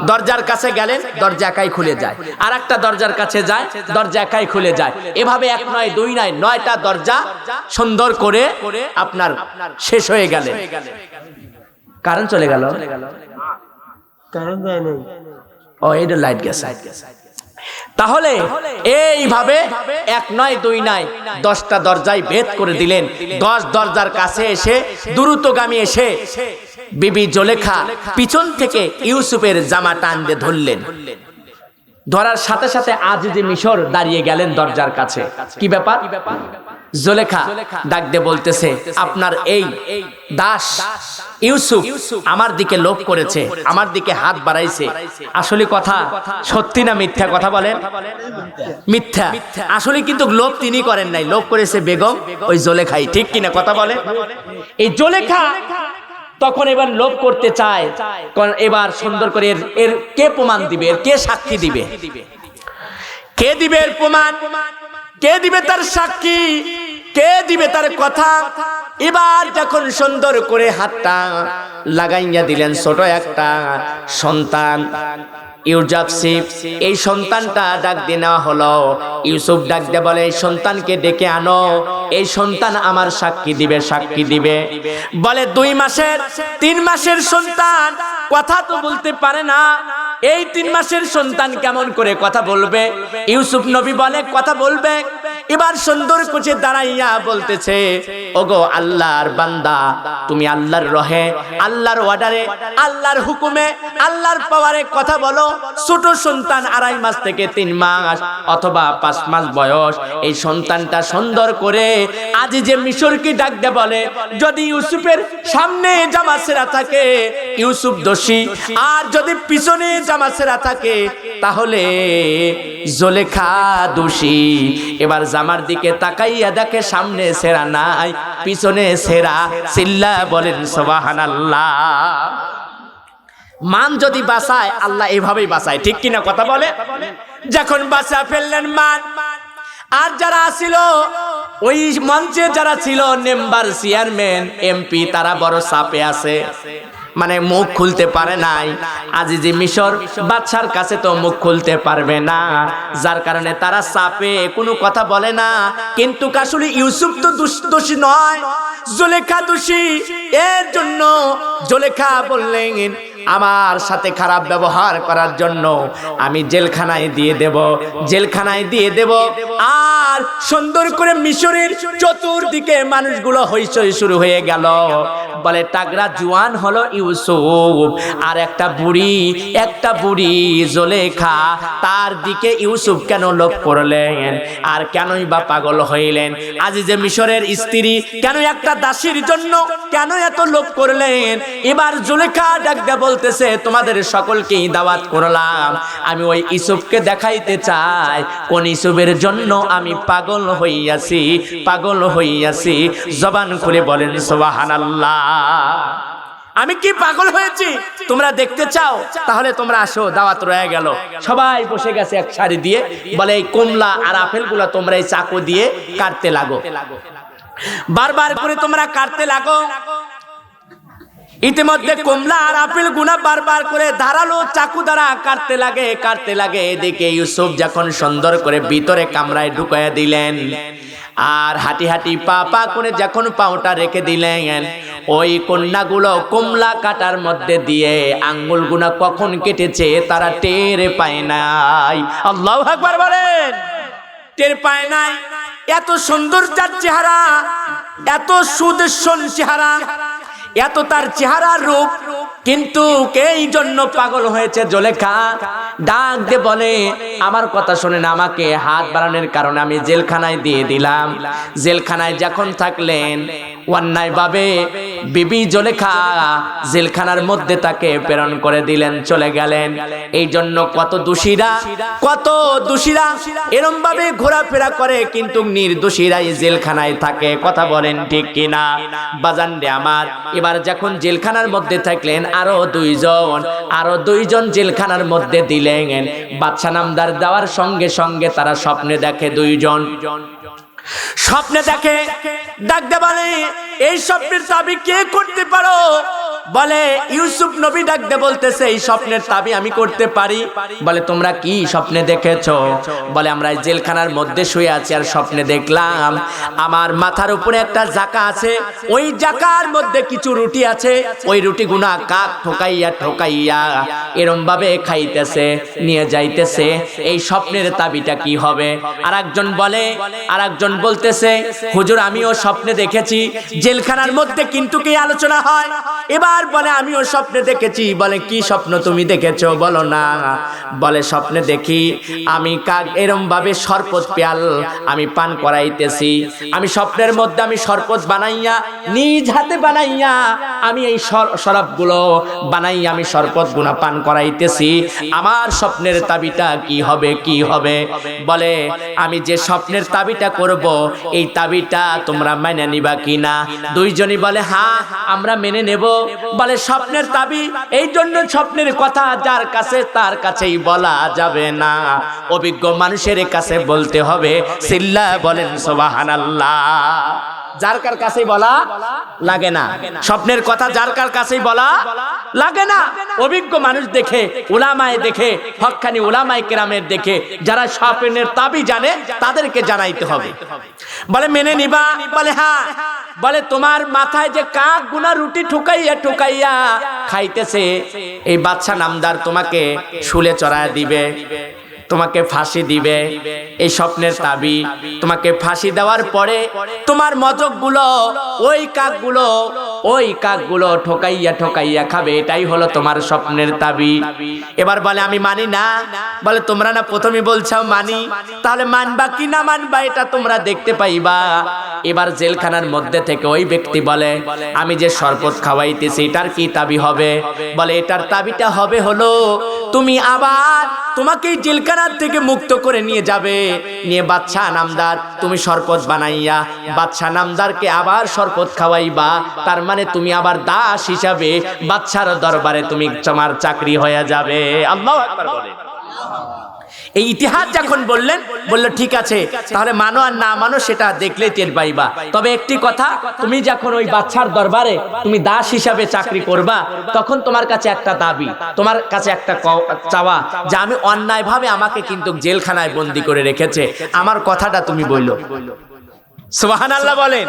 দরজার কাছে গেলেন, দরজা একাই খুলে যায়। আর একটা দরজার কাছে যায়, দরজা একাই খুলে যায়। এভাবে এক নয় দুই নয়, 9টা দরজা সুন্দর করে আপনার শেষ হয়ে গেলেন। কারেন্ট চলে গেল, কারেন্ট যায় নাই, ও এটা লাইট গেছে। তাহলে এইভাবে এক নয় দুই নয় 10টা দরজায় ভেদ করে দিলেন। 10 দরজার কাছে এসে দ্রুতগামী এসে বিবি জুলেখা পিছন থেকে ইউসুফের জামা টান দিয়ে ধরলেন। ধরার সাথে সাথে আজিজে মিশর দাঁড়িয়ে গেলেন দরজার কাছে। কি ব্যাপার? জুলেখা ডাক দিয়ে বলতেছে, আপনার এই দাস ইউসুফ আমার দিকে লোভ করেছে, আমার দিকে হাত বাড়াইছে। আসলে কথা সত্যি না মিথ্যা? কথা বলেন। মিথ্যা। আসলে কিন্তু লোভ তিনি করেন নাই, লোভ করেছে বেগম ওই জুলেখাই। ঠিক কিনা? কথা বলেন। এই জুলেখা তখন এবার লোভ করতে চায়, এবার সুন্দর করে এর কে প্রমাণ দিবে, এর কে সাক্ষী দিবে? কে দিবে এর প্রমাণ? কে দিবে তার সাক্ষী? কে দিবে তার কথা? এবার যখন সুন্দর করে হাতটা লাগাইয়া দিলেন, ছোট একটা সন্তান ইউজাবসিফ, এই সন্তানটা ডাক দিয়ে নেওয়া হলো। ইউসুফ ডাক দিয়ে বলে, এই সন্তানকে ডেকে আনো, এই সন্তান আমার সাক্ষী দিবে, সাক্ষী দিবে। বলে 2 মাসের 3 মাসের সন্তান কথা তো বলতে পারে না, এই 3 মাসের সন্তান কেমন করে কথা বলবে? ইউসুফ নবী বলে কথা বলবে। এবার সুন্দর করে দাঁড়াইয়া বলতেছে, ওগো আল্লাহর বান্দা, তুমি আল্লাহর রহে, আল্লাহর অর্ডারে, আল্লাহর হুকুমে, আল্লাহর পাওয়ারে কথা বলো। ছোট সন্তান 2.5 মাস থেকে 3 মাস অথবা 5 মাস বয়স, এই সন্তানটা সুন্দর করে আজিজে মিশরকে ডাক দে বলে, যদি ইউসুফের সামনে জামা ছেঁড়া থাকে ইউসুফ দোষী, আর যদি পিছনে জামা ছেঁড়া থাকে তাহলে জুলেখা দোষী। এবার জামার দিকে তাকাইয়া দেখে সামনে ছেঁড়া নাই, পিছনে ছেঁড়া। চিল্লা বলেন সুবহানাল্লাহ। মান যদি বাঁচায় আল্লাহ এভাবেই বাঁচায়। ঠিক কিনা? কথা বলে। যখন বাঁচা ফেললেন মান, আর যারা ছিল ওই মঞ্চে যারা ছিল মেম্বার, চেয়ারম্যান, এমপি, তারা বড় চাপে আছে, মানে মুখ খুলতে পারে নাই। আজিজে মিশর বাদশার কাছে তো মুখ খুলতে পারবে না, যার কারণে তারা চাপে কোনো কথা বলে না। কিন্তু আসলে ইউসুফ তো দোষী নয়, জুলেখা দোষী। এর জন্য জুলেখা বললেন, আমার সাথে খারাপ ব্যবহার করার জন্য আমি জেলখানায় দিয়ে দেব, জেলখানায় দিয়ে দেব। আর সুন্দর করে মিশরের চতুর্দিকে মানুষগুলো হইচই শুরু হয়ে গেল। বলে টাগরা জোয়ান হলো ইউসুফ, আর একটা বুড়ি জুলেখা, তার দিকে ইউসুফ কেন লোভ করলেন আর কেনই বা পাগল হইলেন? আজিজে মিশরের স্ত্রী কেন একটা দাসীর জন্য কেন এত লোভ করলেন? এবার জুলেখা ডাকতে বলতেছে, তোমাদের সকলকেই দাওয়াত করলাম, আমি ওই ইউসুফকে দেখাইতে চাই কোন ইউসুফের জন্য আমি পাগল হইয়াছি। জবান খুলে বলেন সুবহানাল্লাহ। আমি কি পাগল হয়েছি তোমরা দেখতে চাও? তাহলে তোমরা আসো, দাওয়াত রয়ে গেল। সবাই বসে গেছে এক সারি দিয়ে, বলে এই কমলা আর আপেলগুলো তোমরা এই চাকু দিয়ে কাটতে লাগো, বারবার করে তোমরা কাটতে লাগো। ইতিমধ্যে কমলা আর আপেল গুনা বারবার করে ধারালো চাকু দ্বারা কাটতে লাগে। এদিকে ইউসুফ যখন সুন্দর করে ভিতরে কামরায় ঢুকাইয়া দিলেন, আর হাঁটি পা করে যখন পাওটা রেখে দিলেন, ওই কন্যাগুলো কমলা কাটার মধ্যে দিয়ে আঙ্গুল গুনা কখন কেটেছে তারা টের পায় নাই। আল্লাহু আকবার বলেন। টের পায় নাই। এত সুন্দর তার চেহারা, এত সুদর্শন চেহারা, এত তার চেহারার রূপ, কিন্তু এই জন্য পাগল হয়েছে জুলেখা। ডাক দিয়ে বলে, আমার কথা শোনেন, আমাকে হাত বাড়ানোর কারণে আমি জেলখানায় দিয়ে দিলাম। জেলখানায় যখন থাকলেন অন্যায় ভাবে বিবি জুলেখা জেলখানার মধ্যে তাকে প্রেরণ করে দিলেন, চলে গেলেন। এই জন্য কত দোষীরা এরম ভাবে ঘোরাফেরা করে, কিন্তু নির্দোষীরাই জেলখানায় থাকে। কথা বলেন ঠিক কিনা? বাজান রে আমার, এবার যখন জেলখানার মধ্যে থাকলেন আরো দুইজন জেলখানার মধ্যে দিলেন। বাদশা নামদার দেওয়ার সঙ্গে সঙ্গে তারা স্বপ্নে দেখে, দুইজন স্বপ্নে দেখে। ডাকতে বলে, এই স্বপ্নের দাবি কে করতে পারো? বলে ইউসুফ নবী ডাকতে বলতেছে, এই স্বপ্নের দাবি আমি করতে পারি। বলে তোমরা কি স্বপ্নে দেখেছো? বলে আমরা জেলখানার মধ্যে শুয়ে আছি আর স্বপ্নে দেখলাম আমার মাথার উপরে একটা জাকা আছে, ওই জাকার মধ্যে কিছু রুটি আছে, ওই রুটি গুনা কাক ঠোকাইয়া এরম ভাবে খাইতেছে, নিয়ে যাইতেছে। এই স্বপ্নের দাবিটা কি হবে? আরেকজন বলতেছে, হুজুর আমিও স্বপ্নে দেখেছি জেলখানার মধ্যে কিন্তু কি আলোচনা হয়। এবার বলে আমিও স্বপ্নে দেখেছি। বলে কি স্বপ্ন তুমি দেখেছো বলো না? বলে স্বপ্নে দেখি আমি কাক এরম ভাবে শরবত পেয়াল আমি পান করাইতেছি। আমি স্বপ্নের মধ্যে আমি শরবত বানাইয়া নিজ হাতে বানাইয়া আমি এই শরাবগুলো বানাইয়া আমি শরবত গুনা পান করাইতেছি। আমার স্বপ্নের তাবিটা কি হবে? বলে আমি যে স্বপ্নের তাবিটা করব এই তাবিটা তোমরা মেনে নিবা কিনা? দুইজনই বলে হ্যাঁ আমরা মেনে নেব। বলে স্বপ্নের তাবি, এই জন্য স্বপ্নের কথা যার কাছে তার কাছেই বলা যাবে না, অভিজ্ঞ মানুষের কাছে বলতে হবে। সিল্লা বলেন সুবহানাল্লাহ। যার কার কাছেই বলা লাগে না, স্বপ্নের কথা যার কার কাছেই বলা লাগে না। অভিজ্ঞ মানুষ দেখে, উলামায়ে দেখে, হক্কানি উলামায়ে কেরামের দেখে, যারা স্বপ্নের তাবি জানে তাদেরকে জানাইতে হবে। বলে মেনে নিবা? বলে হ্যাঁ। বলে তোমার মাথায় যে কাক গুনা রুটি ঠুকাইয়া খাইতেছে, এই বাদশা নামদার তোমাকে শুলে চড়ায় দিবে, তোমাকে ফাঁসি দিবে। এই স্বপ্নের তাবি, তোমাকে ফাঁসি দেওয়ার পরে তোমার মজকগুলো ওই কাকগুলো ঠোকাইয়া খাবে, এটাই হলো তোমার স্বপ্নের তাবি। এবার বলে আমি মানি না। বলে তোমরা না প্রথমে বলছো মানি, তাহলে মানবা কি না মানবা এটা তোমরা দেখতে পাইবা। এবার জেলখানার মধ্যে থেকে ওই ব্যক্তি বলে, আমি যে শরবত খাওয়াইতেছি এটার কি তাবি হবে? বলে এটার তাবিটা হলো তুমি আবার তোমাকে জেলখানার থেকে মুক্ত করে নিয়ে যাবে, নিয়ে বাদশা নামদার তুমি শরবত বানাইয়া বাদশা নামদারকে আবার শরবত খাওয়াইবা। তার মানে তুমি আবার দাস হিসাবে বাদশার দরবারে তুমি তোমার চাকরি হয়ে যাবে। আল্লাহু আকবার বলে। এই ইতিহাস যখন বললো ঠিক আছে, তাহলে মানো আর না মানো সেটা দেখলেই টের পাইবা। তবে একটি কথা, তুমি যখন ওই বাদশার দরবারে তুমি দাস হিসাবে চাকরি করবা, তখন তোমার কাছে একটা দাবি, তোমার কাছে একটা চাওয়া, যে আমি অন্যায়ভাবে আমাকে কিন্তু জেলখানায় বন্দী করে রেখেছে, আমার কথাটা তুমি বললো। সুবহানাল্লাহ বলেন।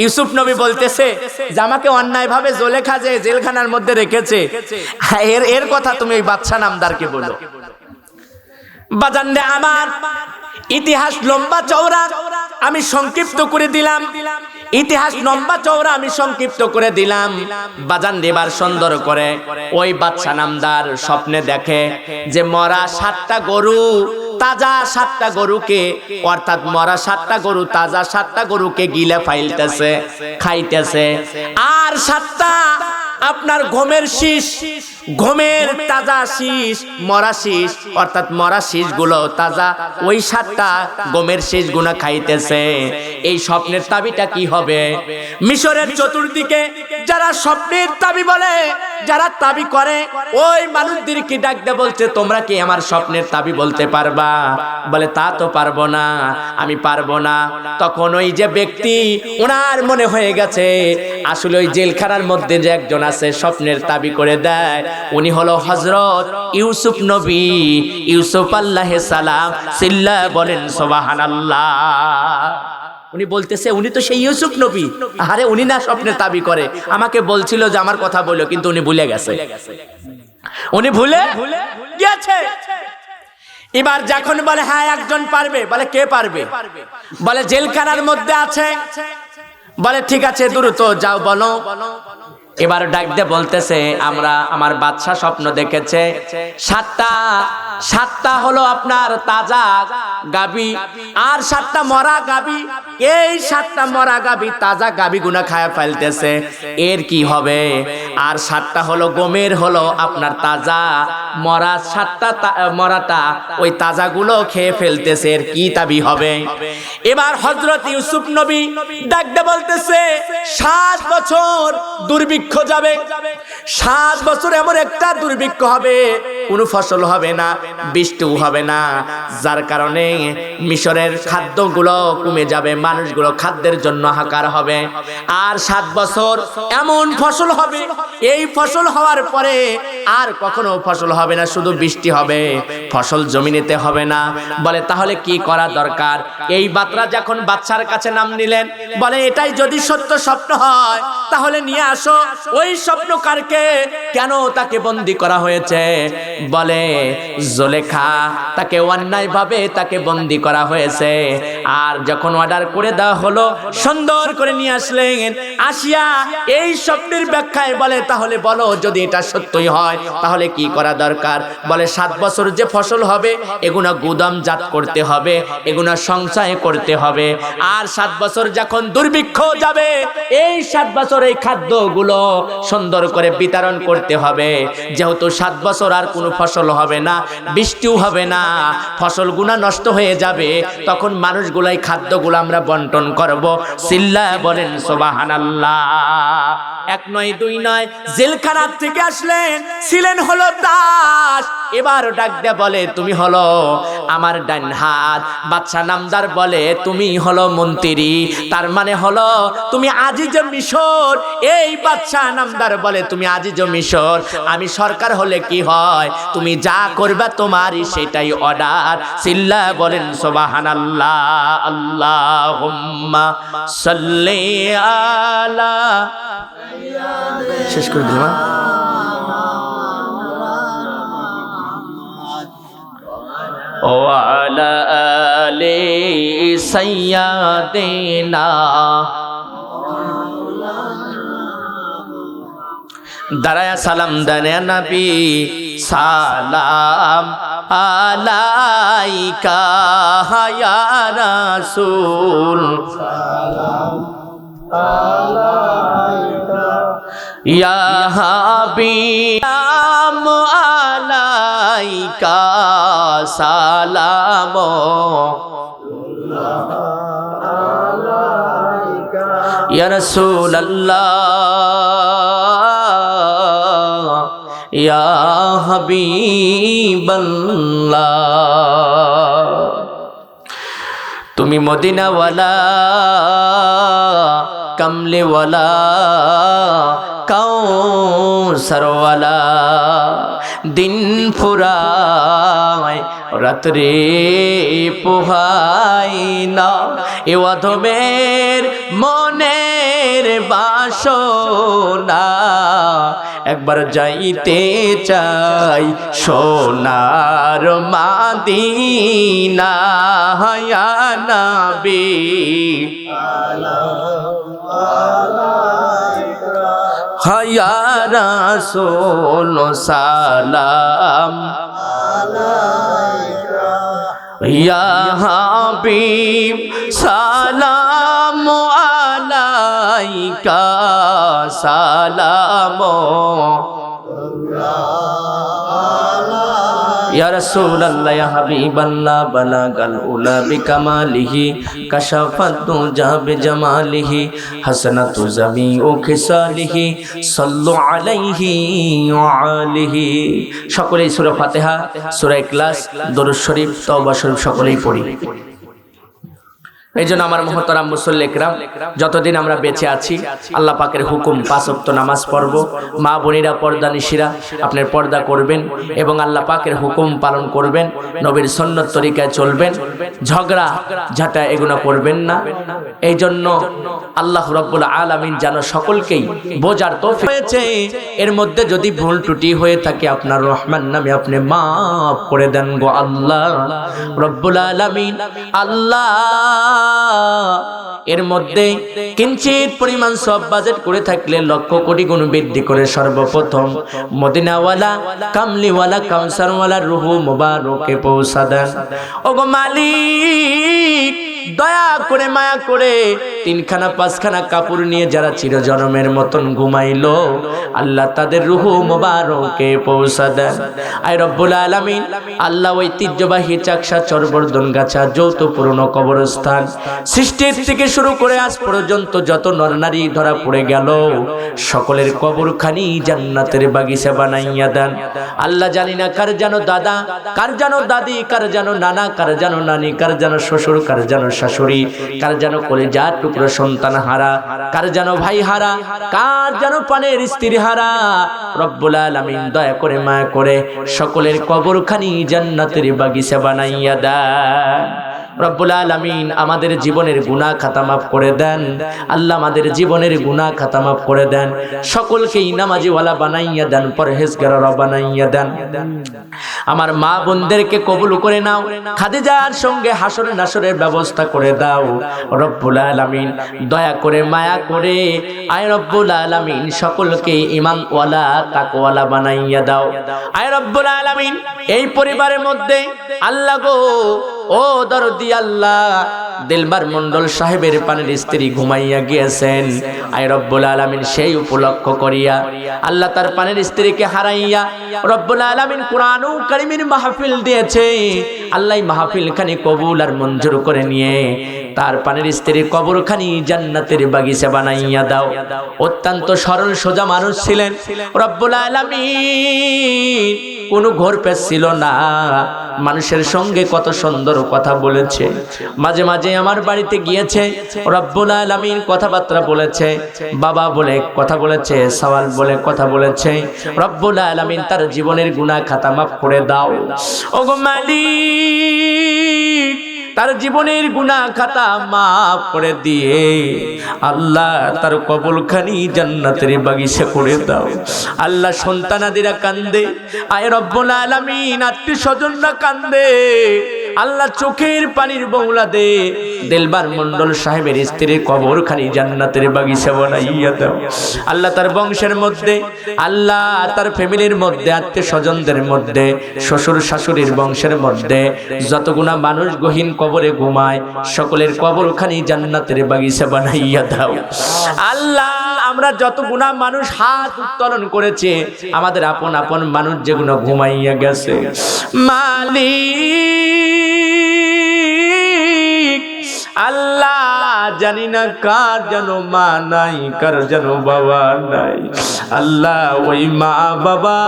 ইউসুফ নবী বলতেছে যে আমাকে অন্যায়ভাবে জুলেখা যে জেলখানার মধ্যে রেখেছে, এর কথা তুমি ওই বাদশা নামদারকে বলো। বাজানরে আমার, ইতিহাস লম্বা চওড়া, আমি সংক্ষিপ্ত করে দিলাম। ইতিহাস লম্বা চওড়া আমি সংক্ষিপ্ত করে দিলাম বাজান দেবার সুন্দর করে। ওই বাদশা নামদার স্বপ্নে দেখে যে মরা 7টা গরু, তাজা 7টা গরুকে, অর্থাৎ মরা 7টা গরু তাজা 7টা গরুকে গিলে ফাইলতেছে, খাইতেছে। আর 7টা আপনার গমের শীষ, গমের তাজা শীষ, মরা শীষ, অর্থাৎ মরা শীষ গুলো তাজা, ওই 7টা গমের শীষ গুনা খাইতেছে। এই স্বপ্নের তাবিটা কি হবে? মিশরের চতুর্দিকে যারা স্বপ্নের তাবি বলে, যারা তাবি করে, ওই মানুষদেরকে ডাক দিয়ে বলছে তোমরা কি আমার স্বপ্নের তাবি বলতে পারবা? বলে তা তো পারবো না, আমি পারবো না। তখন ওই যে ব্যক্তি, ওনার মনে হয়ে গেছে আসলে ওই জেলখানার মধ্যে যে একজন আছে স্বপ্নের তাবি করে দেয়, উনি হলো হযরত ইউসুফ নবী। ইউসুফ আলাইহিস সালাম, সিল্লা বলেন সুবহানাল্লাহ। উনি বলতেছে উনি তো সেই ইউসুফ নবী। আরে উনি না স্বপ্নের তাবি করে, আমাকে বলছিল যে আমার কথা বলো, কিন্তু উনি ভুলে গেছে, উনি ভুলে গেছে। এবার যখন বলে হ্যাঁ একজন পারবে, বলে কে পারবে? বলে জেলখানার মধ্যে আছে। বলে ঠিক আছে দ্রুত যাও বলো। এবার ডাক দিয়ে বলতেছে আমার বাদশা স্বপ্ন দেখেছে 7টা হলো আপনার তাজা গাবি আর 7টা মরা গাবি। এই 7টা মরা গাবি তাজা গাবি গুনা খায়া ফেলতেছে, এর কি হবে? আর 7টা হলো গমের হলো আপনার তাজা মরা, 7টা মরাটা ওই তাজা গুলো খেয়ে ফেলতেছে, এর কি তাবি হবে? এবার হযরত ইউসুফ নবী ডাক দিয়ে বলতেছে 7 বছর দুর্ভিক্ষ যাবে, 7 বছর এমন একটা দুর্ভিক্ষ হবে, কোনো ফসল হবে না, বৃষ্টিও হবে না, যার কারণে মিশরের খাদ্যগুলো কমে যাবে, মানুষগুলো খাদ্যের জন্য হাহাকার হবে। আর 7 বছর এমন ফসল হবে, এই ফসল হওয়ার পরে আর কখনো ফসল হবে না, শুধু বৃষ্টি হবে, ফসল জমিনেতে হবে না। বলে তাহলে কি করা দরকার? এই বাতরা যখন বাদশার কাছে নাম নিলেন, বলে এটাই যদি সত্য স্বপ্ন হয় তাহলে নিয়ে আসো ওই স্বপ্নকারকে। কেন তাকে বন্দী করা হয়েছে? বলে জুলেখা, তাকে অন্যায় ভাবে তাকে বন্দী করা হয়েছে। আর যখন অর্ডার করে দেওয়া হলো, সুন্দর করে নিয়ে আসলেন। আসিয়া এই স্বপ্নের ব্যাখ্যায় বলে তাহলে বলো যদি এটা সত্যই হয় তাহলে কি করা দরকার? বলে 7 বছর যে ফসল হবে এগুনা গুদামজাত করতে হবে, এগুনা সংচয় করতে হবে। আর 7 বছর যখন দুর্ভিক্ষ যাবে, এই 7 বছর এই খাদ্যগুলো সুন্দর করে বিতরণ করতে হবে। যেহেতু 7 বছর আর কোনো ফসল হবে না, বৃষ্টিও হবে না, ফসলগুলা নষ্ট হয়ে যাবে, তখন মানুষগুলাই খাদ্যগুলো আমরা বন্টন করব। সিল্লা বলেন সুবহানাল্লাহ। 1 নয় 2 নয়, জেলখানা থেকে আসলেন, ছিলেন হলো দাস। এবার ডাক দিয়ে বলে তুমি হলো আমার ডান হাত। বাদশা নামদার বলে তুমি হলো মন্ত্রী, তার মানে হলো তুমি আজিজ মিশর। এই বাদশা নামদার বলে তুমি আজিজ মিশর, আমি সরকার হলে কি হয়, তুমি যা করবে তোমারই সেটাই অর্ডার। সিল্লা বলেন সুবহানাল্লাহ। আল্লাহুম্মা সাল্লি আলা, শেষ করে দিলাম। ওয়ালা আলি সাইয়্যিদিনা, দাঁড়ায়া সালাম দেন নবী, সালাম আলাইকা ইয়া রাসূল, সালাম আলাইকা ইয়া হাবিব, আলাইকা সালাম আলাইকা ইয়া রাসূলুল্লাহ ইয়া হাবিবাল্লাহ। তুমি মদিনাওয়ালা, কমলেওয়ালা, কাউসারওয়ালা, দিন ফুরায় রাত্রে পোহাই না এ অধমের মনের বাসনা একবার যাইতে চাই সোনার মাদিনা ইয়া নবী ইয়া রাসূল সালাম ইয়া হাবিব সালাম আলাইকা সালাম ইয়া রাসূলুল্লাহ ইয়া হাবিবাল্লাহ বালাগাল উলা বিকামালিহি কাশাফাত দুজা বিজামালিহি হাসানাতু জামিউ খিসালিহি সাল্লু আলাইহি ওয়া আলিহি। সকলেই সূরা ফাতিহা, সূরা ইখলাস, দরুদ শরীফ, তওবা শরীফ সকলেই পড়ি। এই জন্য আমার মুহতারাম মুসল্লি ইকরাম, যতদিন আমরা বেঁচে আছি আল্লাহ পাকের হুকুম 5 ওয়াক্ত নামাজ পড়ব, মা বোনেরা পর্দা নিশিরা আপনার পর্দা করবেন এবং আল্লাহ পাকের হুকুম পালন করবেন, নবীর সুন্নাত তরিকায় চলবেন, ঝগড়া ঝাঁটা এগুলো করবেন না। এই জন্য আল্লাহ রাব্বুল আলামিন যেন সকলকেই বোঝার তৌফিক হয়েছে। এর মধ্যে যদি ভুল ত্রুটি হয়ে থাকে আপনার রহমান নামে আপনি মাফ করে দেন গো আল্লাহ রাব্বুল আলামিন। আল্লাহ এর মধ্যে কিঞ্চিত পরিমাণ সব বাজেট করে থাকলে লক্ষ কোটি গুণ বৃদ্ধি করে সর্বপ্রথম মদিনাওয়ালা কামলিওয়ালা কাউসারওয়ালা রুহু মুবারকে পৌঁছা দেন। ওগো মালিক দয়া করে মায়া করে 3খানা 5খানা কাপড় নিয়ে যারা চিরজনমের মতন ঘুমাইলো আল্লাহ তাদের রুহু মুবারকে পৌঁছা দেন। আয় রব্বুল আলামিন আল্লাহ ঐতিহ্যবাহী চাকসা চরবর্ধন গাছা যৌথ পুরনো কবরস্থান সৃষ্টির থেকে শুরু করে আজ পর্যন্ত যত নরনারী ধরা পড়ে গেল সকলের কবরখানি জান্নাতের বাগিচা বানাইয়া দেন। আল্লাহ জানি না কার যেন দাদা, কার যেন দাদি, কার যেন নানা, কার যেন নানি, কার যেন শ্বশুর, কার যেন শাশুড়ি, কার যেন কলিজার টুকরো সন্তান হারা, কার যেন ভাই হারা, কার যেন পানের স্ত্রী হারা। রব্বুল আলামিন দয়া করে মায়া করে সকলের কবরখানি জান্নাতের বাগিচা বানাইয়া দেন। রব্বুল আলামিন আমাদের জীবনের গুনাহ খাতা মাফ করে দেন। আল্লাহ আমাদের জীবনের গুনাহ খাতা মাফ করে দেন, সকলকেই নামাজিওয়ালা বানাইয়া দেন, পরহেজগার বানাইয়া দেন। আমার মা বোনদেরকে কবুল করে নাও, খাদিজার সঙ্গে হাসর নাসরের ব্যবস্থা করে দাও রব্বুল আলামিন। দয়া করে মায়া করে আয় রব্বুল আলামিন সকলকে ঈমানওয়ালা তাকওয়ালা বানাইয়া দাও। আয় রব্বুল আলামিন এই পরিবারের মধ্যে আল্লাহ গো ও দরদি আল্লাহ দিলবার মন্ডল সাহেবের পানের স্ত্রী ঘুমাইয়া গিয়েছেন। আয় রব্বুল আলামিন সেই উপলক্ষ করিয়া আল্লাহ তার পানের স্ত্রীকে হারাইয়া রব্বুল আলামিন কুরআনুল কারীমের মাহফিল দিয়েছে। আল্লাহ মাহফিল খানি কবুল আর মঞ্জুর করে নিয়ে তার পানের স্ত্রীর কবরখানি জান্নাতের বাগিচা বানাইয়া দাও। অত্যন্ত সরল সোজা মানুষ ছিলেন রব্বুল আলামিন, কোনো ঘোর পেশ ছিল না, মানুষের সঙ্গে কত সুন্দর কথা বলেছে। মাঝে মাঝে আমার বাড়িতে গিয়েছে রব্বুল আলামিন, কথাবার্তা বলেছে, বাবা বলে কথা বলেছে, সওয়াল বলে কথা বলেছে। রব্বুল আলামিন তার জীবনের গুনাহ খাতা মাফ করে দাও ওগো মালিক, তার জীবনের গুনাহ খাতা মাফ করে দিয়ে আল্লাহ তার কবরখানি জান্নাতের বাগিচা করে দাও। আল্লাহ সন্তানাদিরা কান্দে, আয় রব্বুল আলামিন আত্মীয় স্বজনরা কান্দে, আল্লাহ চোখের পানির বৌলা দে দিলবার মন্ডল সাহেবের স্ত্রীর কবরখানি জান্নাতের বাগিচা বানাইয়া দাও। আল্লাহ তার বংশের মধ্যে, আল্লাহ তার ফ্যামিলির মধ্যে, আত্মীয় স্বজনদের মধ্যে, শ্বশুর শাশুড়ির বংশের মধ্যে যতগুনা মানুষ গহীন কবরে ঘুমায় সকলের কবরখানি জান্নাতের বাগিচা বানাইয়া দাও। আল্লাহ আমরা যতগুনা মানুষ হাত উত্তোলন করেছে আমাদের আপন আপন মানুষ যেগুলো ঘুমাইয়া গেছে মালিক আল্লাহ জানি না কার যেন মা নাই, কার যেন বাবা নাই। আল্লাহ ওই মা বাবা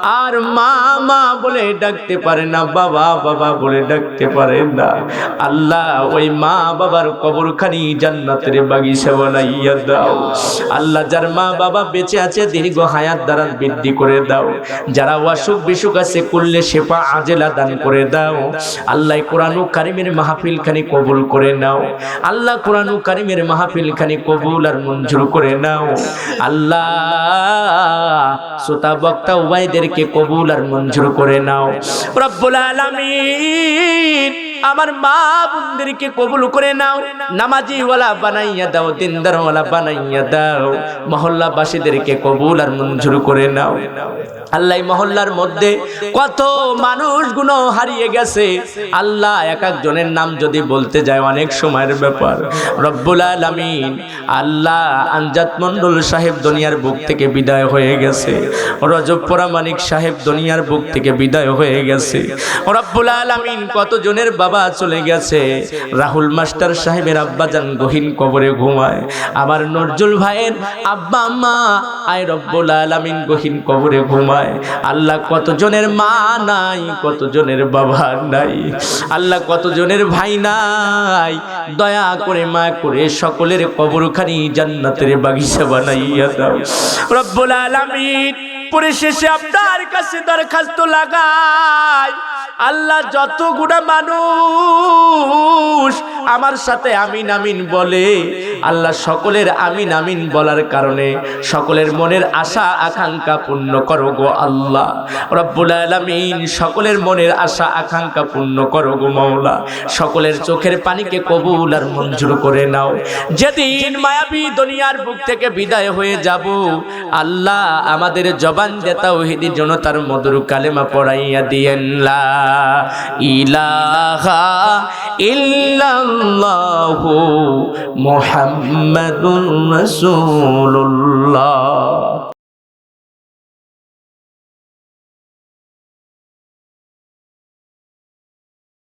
আর মা মা বলে ডাকতে পারে না, বাবা বাবা বলে ডাকতে পারে না। আল্লাহ ওই মা বাবার কবরখানি জান্নাতের বাগিচা বানাইয়া দাও। আল্লাহ যার মা বাবা বেঁচে আছে দীর্ঘ হায়াত দ্বারা বৃদ্ধি করে দাও। যারা অসুখ বিসুখ আছে করলে শেফা আজেলা দান করে দাও। আল্লাহ কোরআন কারিমের মাহফিল খানি কবুল করে নাও। আল্লাহ কোরআন কারিমের মাহফিল খানি কবুল আর মঞ্জুর করে নাও। আল্লাহ শ্রোতা বক্তা উভয়দেরকে কবুল আর মঞ্জুর করে নাও। রব্বুল আলামিন আমার মা বোনদেরকে কবুল করে নাও। নামাজি ওয়ালা বানাইয়া দাও, দিনদার ওয়ালা বানাইয়া দাও। মহল্লাবাসীদেরকে কবুল আর মঞ্জুর করে নাও। আল্লাহ মহল্লার মধ্যে কত মানুষ গুণ হারিয়ে গেছে। আল্লাহ এক একজনের নাম যদি বলতে যায় অনেক সময়ের ব্যাপার। রব্বুল আলামিন আল্লাহ আমজাদ মন্ডল সাহেব দুনিয়ার বুক থেকে বিদায় হয়ে গেছে। রজব প্রামাণিক সাহেব দুনিয়ার বুক থেকে বিদায় হয়ে গেছে। রব্বুল আলামিন কত জনের বাবা চলে গেছে। রাহুল মাস্টার সাহেবের আব্বাজান গহীন কবরে ঘুমায়। আমার নজরুল ভাইয়ের আব্বা আম্মা আয় রব্বুল আলামিন গহীন কবরে ঘুমায়। আল্লাহ কতজনের মা নাই, কতজনের বাবা নাই, আল্লাহ কতজনের ভাই নাই। দয়া করে মা করে সকলের কবরখানি জান্নাতের বাগিচা বানাইয়া দাও। রব্বুল আলামিন পরিশেষে আপনার কাছে দরখাস্ত লাগাই, আল্লাহ যতগুলো মানুষ আমার সাথে আমিন আমিন বলে, আল্লাহ সকলের আমিন আমিন বলার কারণে সকলের মনের আশা আকাঙ্ক্ষা পূর্ণ করো গো আল্লাহ। রব্বুল আলামিন সকলের মনের আশা আকাঙ্ক্ষা পূর্ণ করো গো মাওলা। সকলের চোখের পানিকে কবুল আর মঞ্জুর করে নাও। যেদিন মায়াবী দুনিয়ার বুক থেকে বিদায় হয়ে যাব, আল্লাহ আমাদের জবান দিয়ে তাওহীদি জনতার মধুর কালেমা পড়াইয়া দিয়েন, লা ইলাহা ইল্লাল্লাহু মুহাম্মাদুর রাসূলুল্লাহ।